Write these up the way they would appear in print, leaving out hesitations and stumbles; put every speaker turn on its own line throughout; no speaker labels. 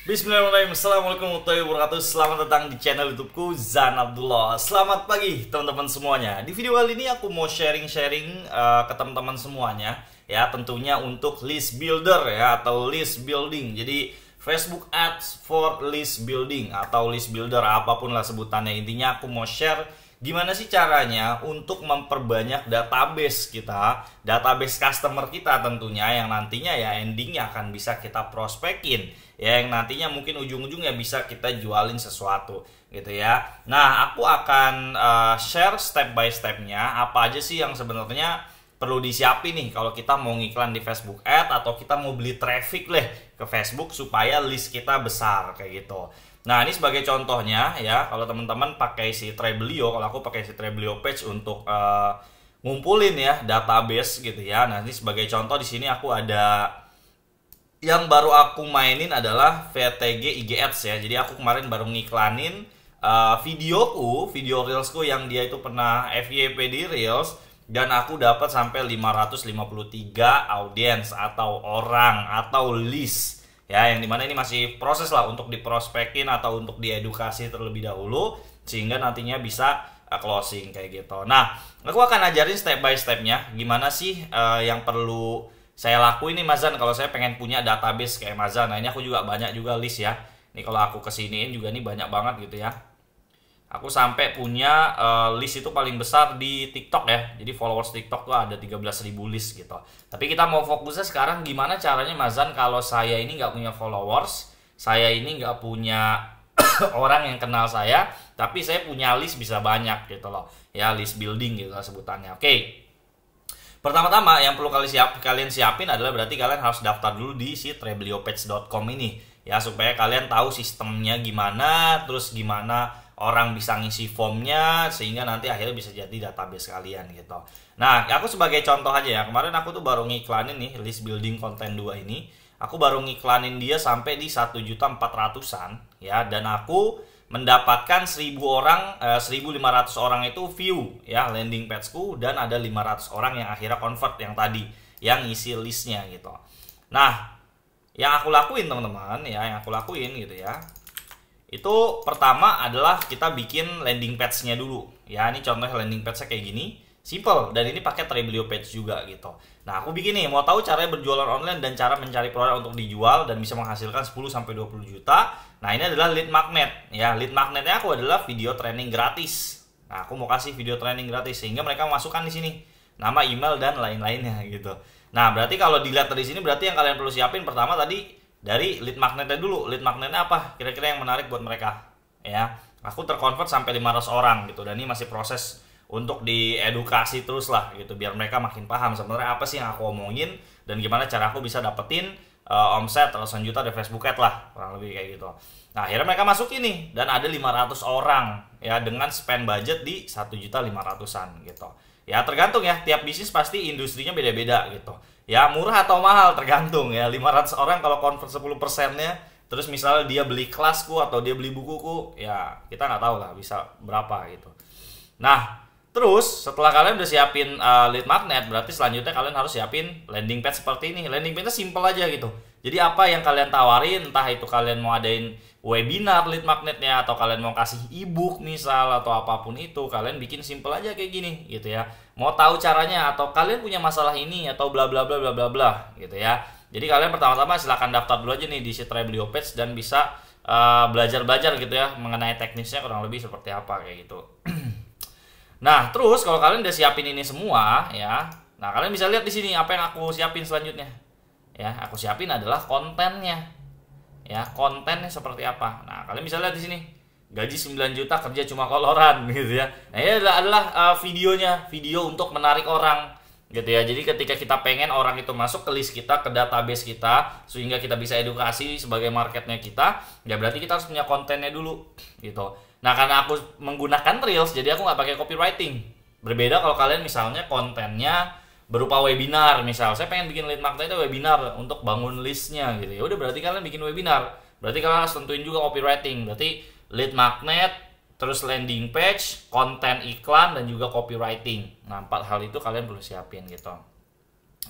Bismillahirrahmanirrahim. Assalamualaikum warahmatullahi wabarakatuh. Selamat datang di channel YouTubeku Zan Abdullah. Selamat pagi teman-teman semuanya. Di video kali ini aku mau sharing-sharing ke teman-teman semuanya, ya, tentunya untuk list builder ya, atau list building. Jadi Facebook Ads for list building atau list builder, apapun lah sebutannya. Intinya aku mau share gimana sih caranya untuk memperbanyak database kita, database customer kita tentunya, yang nantinya ya endingnya akan bisa kita prospekin, ya, yang nantinya mungkin ujung-ujungnya bisa kita jualin sesuatu gitu ya. Nah, aku akan share step by stepnya apa aja sih yang sebenarnya perlu disiapin nih kalau kita mau ngiklan di Facebook Ad atau kita mau beli traffic ke Facebook supaya list kita besar kayak gitu. Nah, ini sebagai contohnya ya, kalau teman-teman pakai si Trebelio, kalau aku pakai si Trebelio Page untuk ngumpulin ya database gitu ya. Nah, ini sebagai contoh di sini aku ada yang baru aku mainin adalah VTG IG Ads ya. Jadi aku kemarin baru ngiklanin video Reelsku yang dia itu pernah FYP di Reels, dan aku dapat sampai 553 audiens atau orang atau list. Ya, yang dimana ini masih proses lah untuk diprospekin atau untuk diedukasi terlebih dahulu sehingga nantinya bisa closing kayak gitu. Nah, aku akan ajarin step by stepnya gimana sih yang perlu saya lakuin nih Mas Zan kalau saya pengen punya database kayak Mas Zan. Nah, ini aku juga banyak juga list ya. Ini kalau aku kesiniin juga nih banyak banget gitu ya. Aku sampai punya list itu paling besar di TikTok ya. Jadi followers TikTok tuh ada 13.000 list gitu. Tapi kita mau fokusnya sekarang gimana caranya Mas Zan kalau saya ini nggak punya followers, saya ini nggak punya orang yang kenal saya, tapi saya punya list bisa banyak gitu loh. Ya, list building gitu lah sebutannya. Oke. Pertama-tama yang perlu kalian siapin adalah berarti kalian harus daftar dulu di si trebeliopage.com ini ya, supaya kalian tahu sistemnya gimana, terus gimana orang bisa ngisi formnya sehingga nanti akhirnya bisa jadi database kalian gitu. Nah, aku sebagai contoh aja ya, kemarin aku tuh baru ngiklanin nih list building konten 2 ini. Aku baru ngiklanin dia sampai di 1.400.000-an ya, dan aku mendapatkan 1.500 orang itu view ya landing pageku, dan ada 500 orang yang akhirnya convert yang tadi yang ngisi listnya gitu. Nah, yang aku lakuin teman-teman ya, yang aku lakuin gitu ya, itu pertama adalah kita bikin landing page-nya dulu ya. Ini contohnya landing page-nya kayak gini, simple, dan ini pakai Trebelio Page juga gitu. Nah, aku bikin nih, mau tahu caranya berjualan online dan cara mencari produk untuk dijual dan bisa menghasilkan 10-20 juta. Nah, ini adalah lead magnet ya. Lead magnetnya aku adalah video training gratis. Nah, aku mau kasih video training gratis sehingga mereka masukkan di sini nama, email, dan lain-lainnya gitu. Nah, berarti kalau dilihat dari sini berarti yang kalian perlu siapin pertama tadi dari lead magnetnya dulu. Lead magnetnya apa? Kira-kira yang menarik buat mereka ya. Aku terconvert sampai 500 orang gitu, dan ini masih proses untuk diedukasi terus lah gitu, biar mereka makin paham sebenarnya apa sih yang aku omongin dan gimana cara aku bisa dapetin omset ratusan juta dari Facebook Ads lah, kurang lebih kayak gitu. Nah, akhirnya mereka masuk ini dan ada 500 orang ya dengan spend budget di 1.500.000-an gitu. Ya, tergantung ya, tiap bisnis pasti industrinya beda-beda gitu. Ya, murah atau mahal tergantung ya. 500 orang kalau convert 10%-nya, terus misalnya dia beli kelasku atau dia beli bukuku, ya kita nggak tahu lah bisa berapa gitu. Nah, terus setelah kalian udah siapin lead magnet, berarti selanjutnya kalian harus siapin landing page seperti ini. Landing page-nya simple aja gitu. Jadi apa yang kalian tawarin, entah itu kalian mau adain webinar lead magnetnya, atau kalian mau kasih ebook misal, atau apapun itu, kalian bikin simple aja kayak gini gitu ya. Mau tahu caranya, atau kalian punya masalah ini, atau bla bla bla bla bla bla gitu ya. Jadi kalian pertama-tama silahkan daftar dulu aja nih di si Trebelio Page dan bisa belajar-belajar gitu ya mengenai teknisnya kurang lebih seperti apa kayak gitu. Nah, terus kalau kalian udah siapin ini semua ya, nah kalian bisa lihat di sini apa yang aku siapin selanjutnya. Ya, aku siapin adalah kontennya. Ya, kontennya seperti apa. Nah, kalian bisa lihat di sini. Gaji 9 juta kerja cuma koloran gitu ya. Nah, ini adalah videonya, video untuk menarik orang gitu ya. Jadi ketika kita pengen orang itu masuk ke list kita, ke database kita, sehingga kita bisa edukasi sebagai marketnya kita, ya berarti kita harus punya kontennya dulu gitu. Nah, karena aku menggunakan Reels, jadi aku nggak pakai copywriting. Berbeda kalau kalian misalnya kontennya berupa webinar, misal saya pengen bikin lead magnet itu webinar untuk bangun listnya gitu ya. Udah, berarti kalian bikin webinar. Berarti kalian harus tentuin juga copywriting. Berarti lead magnet, terus landing page, konten iklan, dan juga copywriting. Nah, 4 hal itu kalian perlu siapin gitu.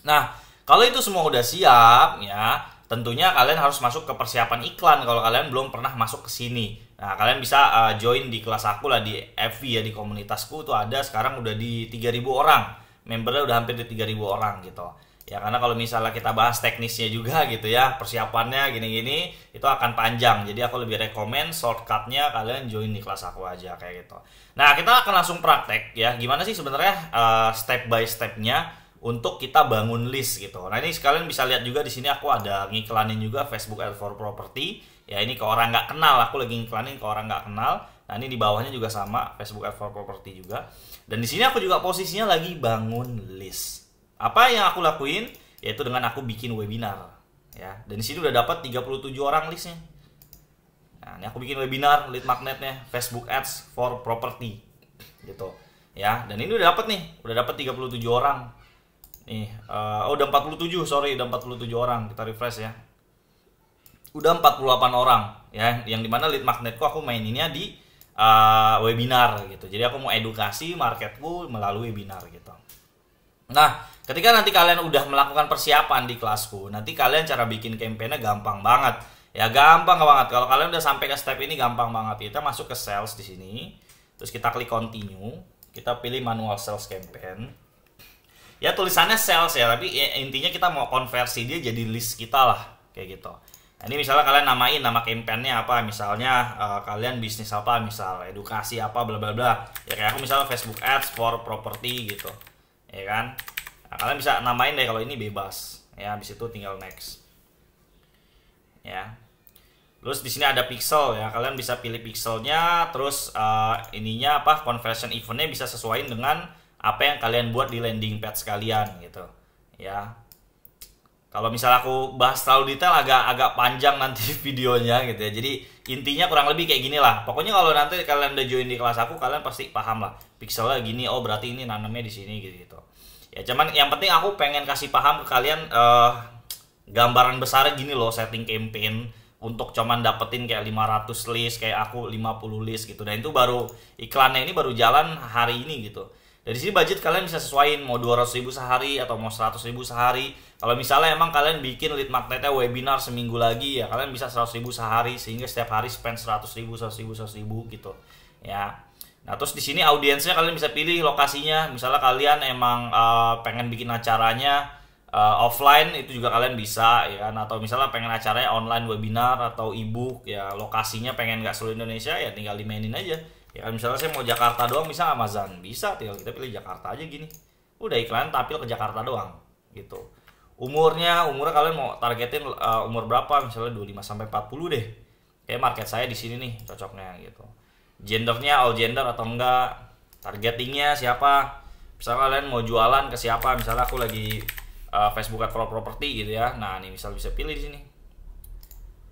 Nah, kalau itu semua udah siap ya, tentunya kalian harus masuk ke persiapan iklan kalau kalian belum pernah masuk ke sini. Nah, kalian bisa join di kelas aku lah di FV ya, di komunitasku tuh ada sekarang udah di 3.000 orang. Membernya udah hampir di 3.000 orang gitu. Ya karena kalau misalnya kita bahas teknisnya juga gitu ya, persiapannya gini-gini itu akan panjang. Jadi aku lebih rekomen shortcutnya kalian join di kelas aku aja kayak gitu. Nah, kita akan langsung praktek ya. Gimana sih sebenarnya step by stepnya untuk kita bangun list gitu. Nah, ini sekalian bisa lihat juga di sini aku ada ngiklanin juga Facebook Ads for Property. Ya ini ke orang nggak kenal, aku lagi ngiklanin ke orang nggak kenal. Nah, ini di bawahnya juga sama, Facebook Ads for Property juga. Dan di sini aku juga posisinya lagi bangun list. Apa yang aku lakuin? Yaitu dengan aku bikin webinar ya. Dan di sini udah dapat 37 orang listnya. Nah, ini aku bikin webinar lead magnetnya Facebook Ads for Property gitu ya. Dan ini udah dapat nih, udah dapat 37 orang. Nih, udah 47, sorry, udah 47 orang. Kita refresh ya. Udah 48 orang ya, yang dimana lead magnetku aku maininnya di webinar gitu. Jadi aku mau edukasi marketku melalui webinar gitu. Nah, ketika nanti kalian udah melakukan persiapan di kelasku, nanti kalian cara bikin campaign-nya gampang banget. Ya gampang banget. Kalau kalian udah sampai ke step ini gampang banget. Kita masuk ke sales di sini. Terus kita klik continue, kita pilih manual sales campaign. Ya tulisannya sales ya, tapi intinya kita mau konversi dia jadi list kita lah, kayak gitu. Nah, ini misalnya kalian namain nama campaign-nya apa, misalnya kalian bisnis apa, misal edukasi apa, bla bla bla. Ya kayak aku misalnya Facebook Ads for Property gitu. Ya kan? Nah, kalian bisa namain deh, kalau ini bebas. Ya, habis itu tinggal next. Ya. Terus di sini ada pixel ya, kalian bisa pilih pixelnya, terus ininya apa, conversion eventnya bisa sesuaiin dengan apa yang kalian buat di landing page kalian gitu. Ya. Kalau misalnya aku bahas terlalu detail agak panjang nanti videonya gitu ya. Jadi intinya kurang lebih kayak gini lah. Pokoknya kalau nanti kalian udah join di kelas aku, kalian pasti paham lah. Pixelnya gini, oh berarti ini nanamnya di sini gitu. Ya cuman yang penting aku pengen kasih paham ke kalian gambaran besarnya gini loh, setting campaign untuk cuman dapetin kayak 500 list, kayak aku 50 list gitu. Dan itu baru iklannya ini baru jalan hari ini gitu. Dari sini budget kalian bisa sesuaiin mau 200.000 sehari atau mau 100.000 sehari. Kalau misalnya emang kalian bikin lead magnetnya webinar seminggu lagi ya kalian bisa 100.000 sehari, sehingga setiap hari spend 100.000 gitu ya. Nah terus di sini audiensnya kalian bisa pilih lokasinya. Misalnya kalian emang pengen bikin acaranya offline, itu juga kalian bisa ya kan. Atau misalnya pengen acaranya online webinar atau ebook ya, lokasinya pengen nggak seluruh Indonesia ya tinggal dimainin aja. Ya kan misalnya saya mau Jakarta doang, bisa Amazon, bisa tinggal kita pilih Jakarta aja gini. Udah iklan tampil ke Jakarta doang gitu. Umurnya kalian mau targetin umur berapa? Misalnya 25 sampai 40 deh. Kayak market saya di sini nih cocoknya gitu. Gendernya all gender atau enggak? Targetingnya siapa? Misalnya kalian mau jualan ke siapa? Misalnya aku lagi Facebook Ads for Property gitu ya. Nah, ini misal bisa pilih di sini.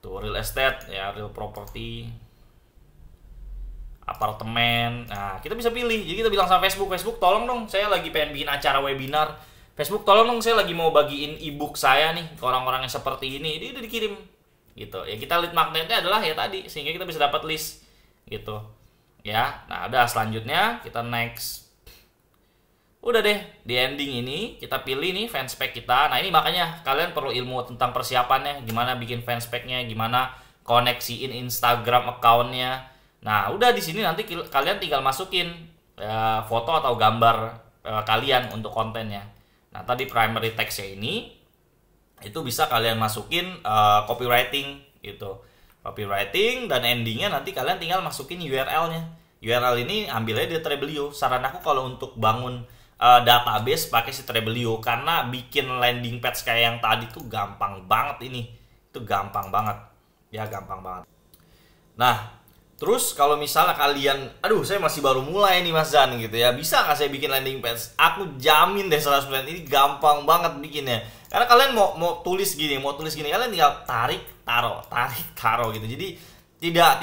Tuh real estate ya, real property, apartemen. Nah, kita bisa pilih. Jadi kita bilang sama Facebook, tolong dong saya lagi pengen bikin acara webinar. Facebook, tolong dong saya lagi mau bagiin ebook saya nih ke orang-orang yang seperti ini. Ini udah dikirim. Gitu. Ya kita lead magnetnya adalah ya tadi, sehingga kita bisa dapat list gitu. Ya. Nah, udah selanjutnya kita next. Udah deh, di ending ini kita pilih nih fanspage kita. Nah, ini makanya kalian perlu ilmu tentang persiapannya, gimana bikin fanspage-nya, gimana koneksiin Instagram account-nya. Nah, udah di sini nanti kalian tinggal masukin foto atau gambar kalian untuk kontennya. Nah, tadi primary text-nya ini itu bisa kalian masukin copywriting gitu. Copywriting dan endingnya nanti kalian tinggal masukin URL-nya. URL ini ambilnya di Trebelio. Saran aku kalau untuk bangun database pakai si Trebelio, karena bikin landing page kayak yang tadi tuh gampang banget ini. Itu gampang banget. Ya, gampang banget. Nah, terus kalau misalnya kalian, aduh saya masih baru mulai nih Mas Zan gitu ya, bisa nggak saya bikin landing page? Aku jamin deh 100% ini gampang banget bikinnya. Karena kalian mau tulis gini, kalian tinggal tarik, taruh gitu. Jadi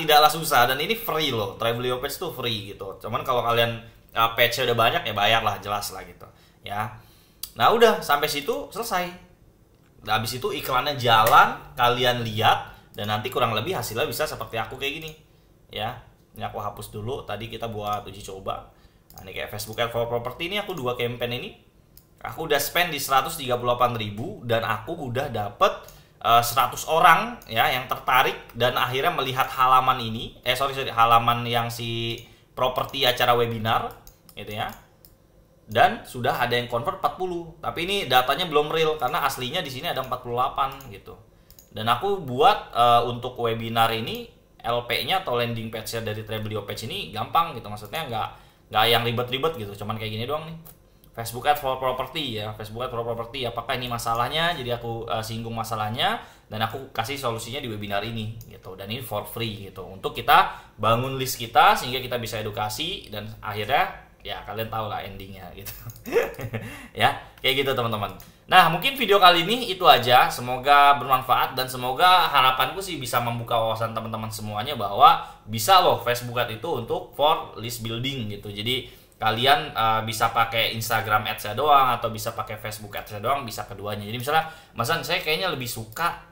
tidaklah susah, dan ini free loh. Trebelio page tuh free gitu. Cuman kalau kalian page-nya udah banyak ya bayar lah, jelas lah gitu. Ya. Nah, udah sampai situ selesai. Nah, habis itu iklannya jalan, kalian lihat, dan nanti kurang lebih hasilnya bisa seperti aku kayak gini. Ya, ini aku hapus dulu. Tadi kita buat uji coba. Nah, ini kayak Facebook Ads for Property ini aku 2 campaign ini. Aku udah spend di 138.000 dan aku udah dapet 100 orang ya yang tertarik dan akhirnya melihat halaman ini, halaman yang si properti acara webinar gitu ya. Dan sudah ada yang convert 40. Tapi ini datanya belum real karena aslinya di sini ada 48 gitu. Dan aku buat untuk webinar ini LP-nya atau landing page-nya dari Trebelio Page ini gampang gitu. Maksudnya nggak yang ribet-ribet gitu, cuman kayak gini doang nih. Facebook Ads for Property ya, Facebook Ads for Property. Apakah ini masalahnya? Jadi aku singgung masalahnya dan aku kasih solusinya di webinar ini gitu. Dan ini for free gitu. Untuk kita bangun list kita sehingga kita bisa edukasi dan akhirnya ya kalian tahu lah endingnya gitu. Ya, kayak gitu teman-teman. Nah, mungkin video kali ini itu aja. Semoga bermanfaat dan semoga harapanku sih bisa membuka wawasan teman-teman semuanya bahwa bisa loh Facebook Ads itu untuk for list building gitu. Jadi kalian bisa pakai Instagram Ads-nya doang atau bisa pakai Facebook Ads-nya doang, bisa keduanya. Jadi misalnya saya kayaknya lebih suka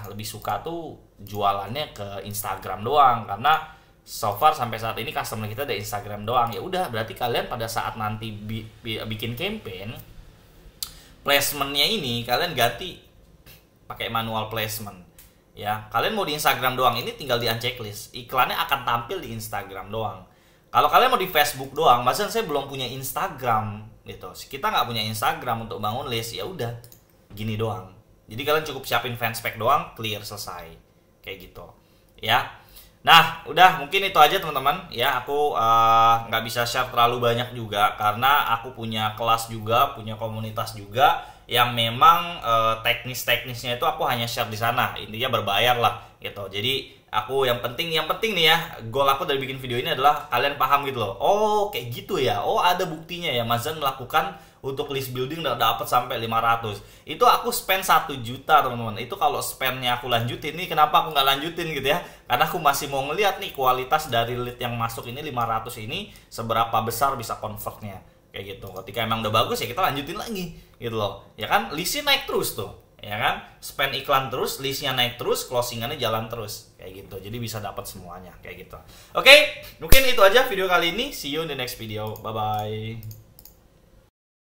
lebih suka tuh jualannya ke Instagram doang karena so far sampai saat ini customer kita ada Instagram doang. Ya udah, berarti kalian pada saat nanti bikin campaign placementnya ini kalian ganti pakai manual placement. Ya, kalian mau di Instagram doang ini tinggal di unchecklist. Iklannya akan tampil di Instagram doang. Kalau kalian mau di Facebook doang, maksudnya saya belum punya Instagram gitu. Kita nggak punya Instagram untuk bangun list, ya udah gini doang. Jadi kalian cukup siapin fanspage doang, clear, selesai. Kayak gitu. Ya. Nah, udah mungkin itu aja teman-teman. Ya, aku nggak bisa share terlalu banyak juga karena aku punya kelas juga, punya komunitas juga yang memang teknis-teknisnya itu aku hanya share di sana. Intinya berbayar lah gitu. Jadi aku yang penting nih ya, goal aku dari bikin video ini adalah kalian paham gitu loh. Oh, kayak gitu ya. Oh, ada buktinya ya Mazan melakukan untuk list building udah dapat sampai 500. Itu aku spend 1 juta, teman-teman. Itu kalau spendnya aku lanjutin nih, kenapa aku nggak lanjutin gitu ya? Karena aku masih mau ngeliat nih kualitas dari lead yang masuk ini 500 ini seberapa besar bisa convertnya. Kayak gitu. Ketika emang udah bagus ya kita lanjutin lagi gitu loh. Ya kan, listnya naik terus tuh. Ya kan, spend iklan terus, listnya naik terus, closingannya jalan terus kayak gitu. Jadi bisa dapat semuanya kayak gitu. Oke, mungkin itu aja video kali ini. See you in the next video. Bye bye.